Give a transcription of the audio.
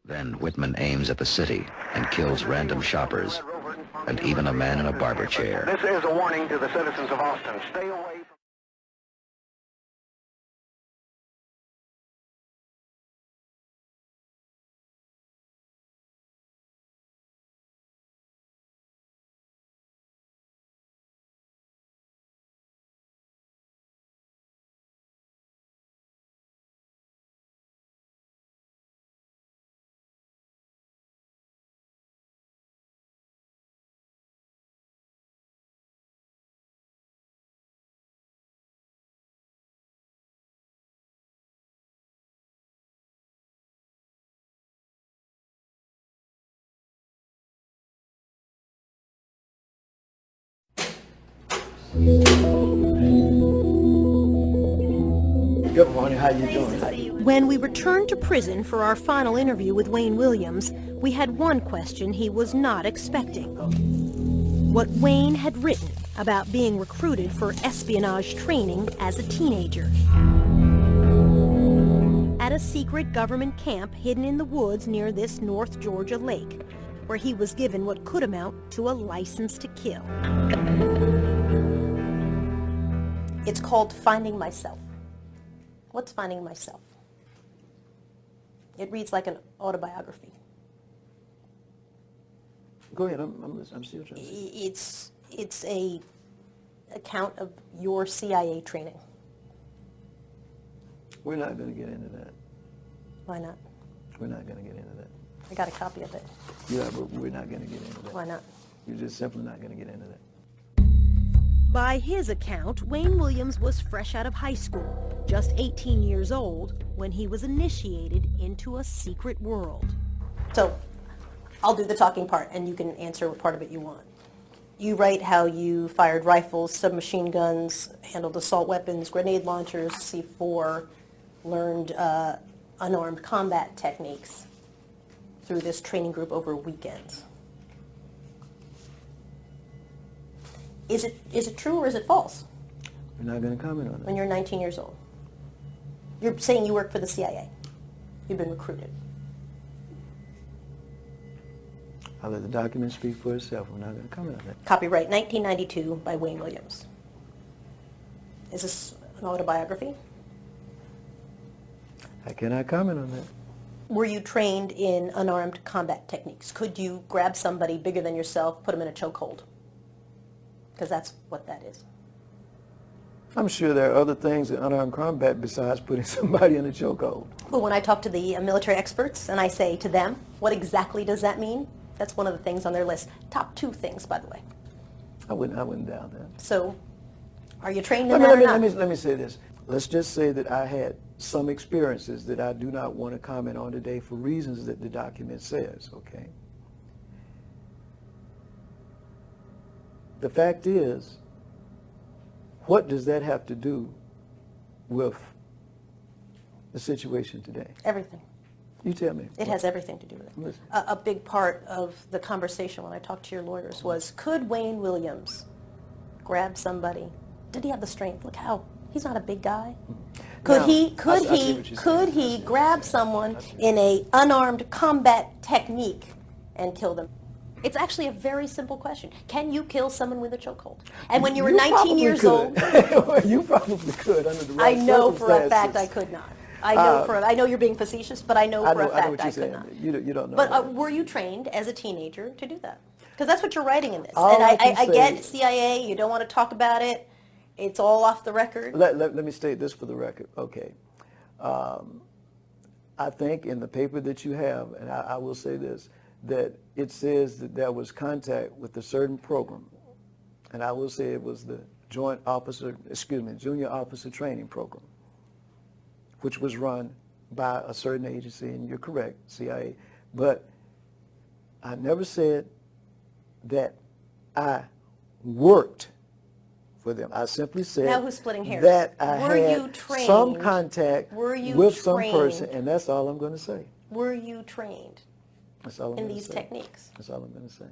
Then Whitman aims at the city and kills random shoppers and even a man in a barber chair. This is a warning to the citizens of Austin. Stay away from... Good morning, how you doing? When we returned to prison for our final interview with Wayne Williams, we had one question he was not expecting. What Wayne had written about being recruited for espionage training as a teenager. At a secret government camp hidden in the woods near this North Georgia lake, where he was given what could amount to a license to kill. It's called Finding Myself. What's Finding Myself? It reads like an autobiography. Go ahead, I'm still trying to see. It's a account of your CIA training. We're not going to get into that. Why not? We're not going to get into that. I got a copy of it. Yeah, but we're not going to get into that. Why not? You're just simply not going to get into that. By his account, Wayne Williams was fresh out of high school, just 18 years old, when he was initiated into a secret world. So, I'll do the talking part, and you can answer what part of it you want. You write how you fired rifles, submachine guns, handled assault weapons, grenade launchers, C4, learned unarmed combat techniques through this training group over weekends. Is it true or is it false? We're not going to comment on it. When you're 19 years old. You're saying you work for the CIA. You've been recruited. I'll let the document speak for itself. We're not going to comment on that. Copyright 1992 by Wayne Williams. Is this an autobiography? I cannot comment on that. Were you trained in unarmed combat techniques? Could you grab somebody bigger than yourself, put them in a chokehold? Because that's what that is. I'm sure there are other things in unarmed combat besides putting somebody in a chokehold. But when I talk to the military experts and I say to them, what exactly does that mean? That's one of the things on their list. Top 2 things, by the way. I wouldn't doubt that. So, are you trained in that or not? Let me say this. Let's just say that I had some experiences that I do not want to comment on today for reasons that the document says, okay? The fact is, what does that have to do with the situation today? Everything. You tell me. It has everything to do with it. Listen. A big part of the conversation when I talked to your lawyers was, could Wayne Williams grab somebody? Did he have the strength? Look how, he's not a big guy. Could he grab someone in a unarmed combat technique and kill them? It's actually a very simple question. Can you kill someone with a chokehold? And when you were 19 years old... You probably could under the right I know for a circumstances. fact I could not. I know you're being facetious, but I know for a fact I could not. You don't know. But were you trained as a teenager to do that? Because that's what you're writing in this. All And I say- get CIA, you don't want to talk about it. It's all off the record. Let me state this for the record. Okay. I think in the paper that you have, and I will say this, that it says that there was contact with a certain program, and I will say it was the junior officer training program, which was run by a certain agency, and you're correct, CIA. But I never said that I worked for them. I simply said Now who's splitting hairs? that I Were had you trained? some contact with some person, trained? and that's all I'm going to say. Were you trained That's all I'm in going to these say. techniques? That's all I'm going to say.